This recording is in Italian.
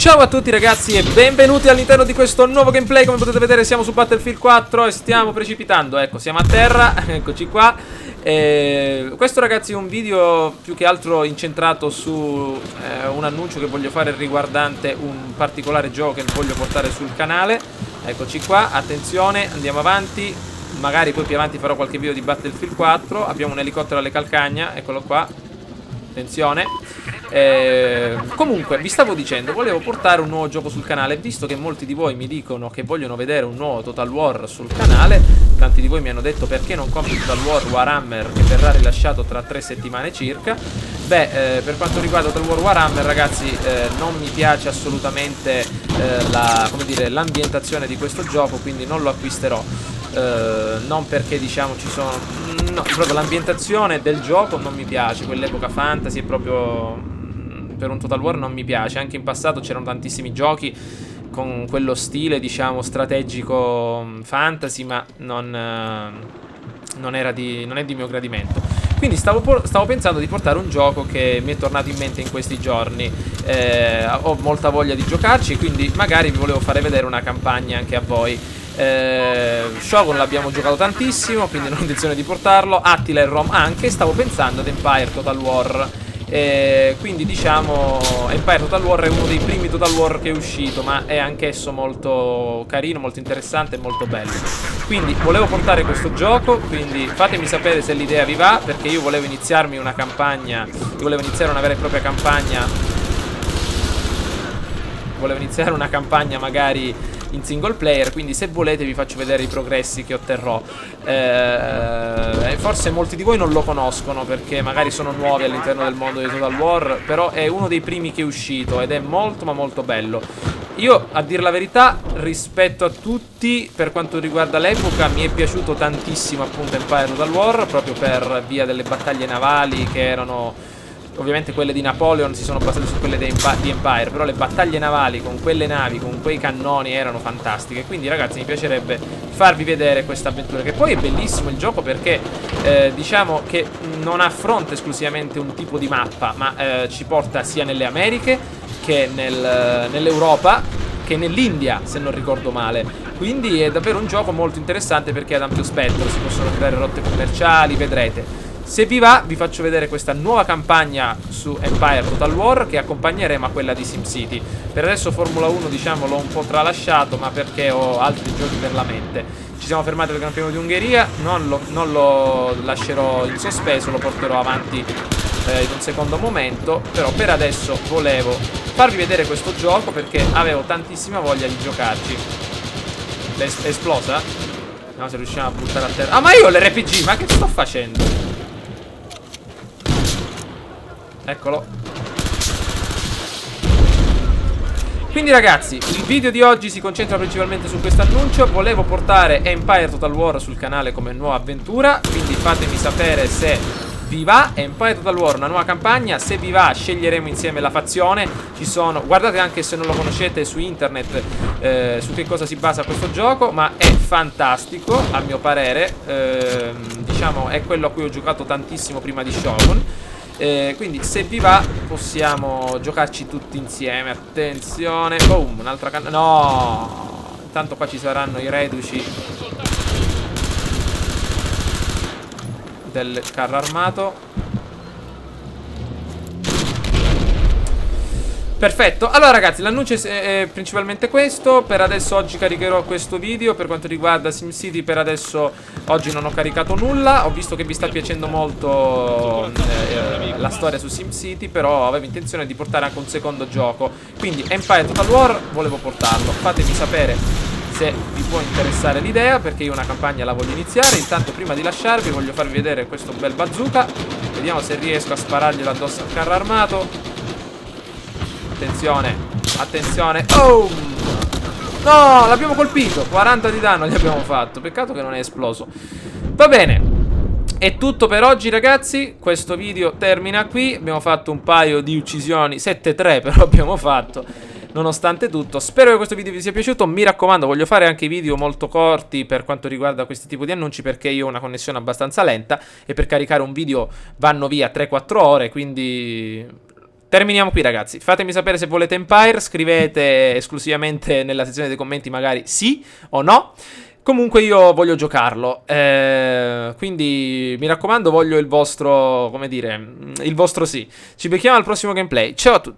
Ciao a tutti ragazzi e benvenuti all'interno di questo nuovo gameplay. Come potete vedere siamo su Battlefield 4 e stiamo precipitando. Ecco, siamo a terra, eccoci qua. Questo ragazzi è un video più che altro incentrato su un annuncio che voglio fare riguardante un particolare gioco che voglio portare sul canale. Eccoci qua, attenzione, andiamo avanti. Magari poi più avanti farò qualche video di Battlefield 4. Abbiamo un elicottero alle calcagna, eccolo qua. Attenzione. Comunque vi stavo dicendo, volevo portare un nuovo gioco sul canale. Visto che molti di voi mi dicono che vogliono vedere un nuovo Total War sul canale, tanti di voi mi hanno detto perché non compri Total War Warhammer, che verrà rilasciato tra 3 settimane circa. Beh, per quanto riguarda Total War Warhammer ragazzi, non mi piace assolutamente l'ambientazione di questo gioco, quindi non lo acquisterò. Non perché diciamo ci sono, no, proprio l'ambientazione del gioco non mi piace, quell'epoca fantasy è proprio, per un Total War non mi piace. Anche in passato c'erano tantissimi giochi con quello stile diciamo strategico fantasy, ma non è di mio gradimento. Quindi stavo pensando di portare un gioco che mi è tornato in mente in questi giorni. Ho molta voglia di giocarci, quindi magari vi volevo fare vedere una campagna anche a voi. Shogun l'abbiamo giocato tantissimo, quindi non ho intenzione di portarlo. Attila e Rom anche. Stavo pensando ad Empire Total War. Quindi diciamo Empire Total War è uno dei primi Total War che è uscito, ma è anch'esso molto carino, molto interessante e molto bello. Quindi volevo portare questo gioco, quindi fatemi sapere se l'idea vi va, perché io volevo iniziarmi una campagna, volevo iniziare una vera e propria campagna. Volevo iniziare una campagna magari in single player, quindi se volete vi faccio vedere i progressi che otterrò. Forse molti di voi non lo conoscono perché magari sono nuovi all'interno del mondo di Total War, però è uno dei primi che è uscito ed è molto ma molto bello. Io, a dir la verità, rispetto a tutti, per quanto riguarda l'epoca, mi è piaciuto tantissimo appunto Empire Total War, proprio per via delle battaglie navali che erano... Ovviamente quelle di Napoleon si sono basate su quelle di Empire, però le battaglie navali con quelle navi, con quei cannoni erano fantastiche. Quindi ragazzi mi piacerebbe farvi vedere questa avventura, che poi è bellissimo il gioco perché diciamo che non affronta esclusivamente un tipo di mappa, ma ci porta sia nelle Americhe che nell'Europa che nell'India, se non ricordo male. Quindi è davvero un gioco molto interessante perché ha ad ampio spettro, si possono creare rotte commerciali, vedrete. Se vi va vi faccio vedere questa nuova campagna su Empire Total War che accompagneremo a quella di SimCity. Per adesso Formula 1 diciamo l'ho un po' tralasciato, ma perché ho altri giochi per la mente. Ci siamo fermati al Gran Premio di Ungheria, non lo lascerò in sospeso, lo porterò avanti in un secondo momento. Però per adesso volevo farvi vedere questo gioco perché avevo tantissima voglia di giocarci. È esplosa? No, se riusciamo a buttare a terra. Ah, ma io ho l'RPG, ma che sto facendo? Eccolo. Quindi ragazzi, il video di oggi si concentra principalmente su questo annuncio. Volevo portare Empire Total War sul canale come nuova avventura, quindi fatemi sapere se vi va. Empire Total War, una nuova campagna. Se vi va sceglieremo insieme la fazione. Ci sono, guardate anche se non lo conoscete su internet su che cosa si basa questo gioco, ma è fantastico a mio parere. Diciamo è quello a cui ho giocato tantissimo prima di Shogun. Quindi se vi va possiamo giocarci tutti insieme. Attenzione. Boom, un'altra canna. No, intanto qua ci saranno i reduci del carro armato. Perfetto, allora ragazzi l'annuncio è principalmente questo. Per adesso oggi caricherò questo video. Per quanto riguarda SimCity per adesso oggi non ho caricato nulla. Ho visto che vi sta piacendo molto la storia su SimCity, però avevo intenzione di portare anche un secondo gioco. Quindi Empire Total War volevo portarlo. Fatemi sapere se vi può interessare l'idea, perché io una campagna la voglio iniziare. Intanto prima di lasciarvi voglio farvi vedere questo bel bazooka. Vediamo se riesco a spararglielo addosso al carro armato. Attenzione, attenzione. Oh! No, l'abbiamo colpito. 40 di danno gli abbiamo fatto. Peccato che non è esploso. Va bene. È tutto per oggi ragazzi. Questo video termina qui. Abbiamo fatto un paio di uccisioni. 7-3 però abbiamo fatto. Nonostante tutto, spero che questo video vi sia piaciuto. Mi raccomando, voglio fare anche video molto corti per quanto riguarda questi tipi di annunci, perché io ho una connessione abbastanza lenta e per caricare un video vanno via 3-4 ore, quindi terminiamo qui, ragazzi. Fatemi sapere se volete Empire, scrivete esclusivamente nella sezione dei commenti magari sì o no. Comunque io voglio giocarlo, quindi mi raccomando, voglio il vostro, come dire, il vostro sì. Ci becchiamo al prossimo gameplay. Ciao a tutti.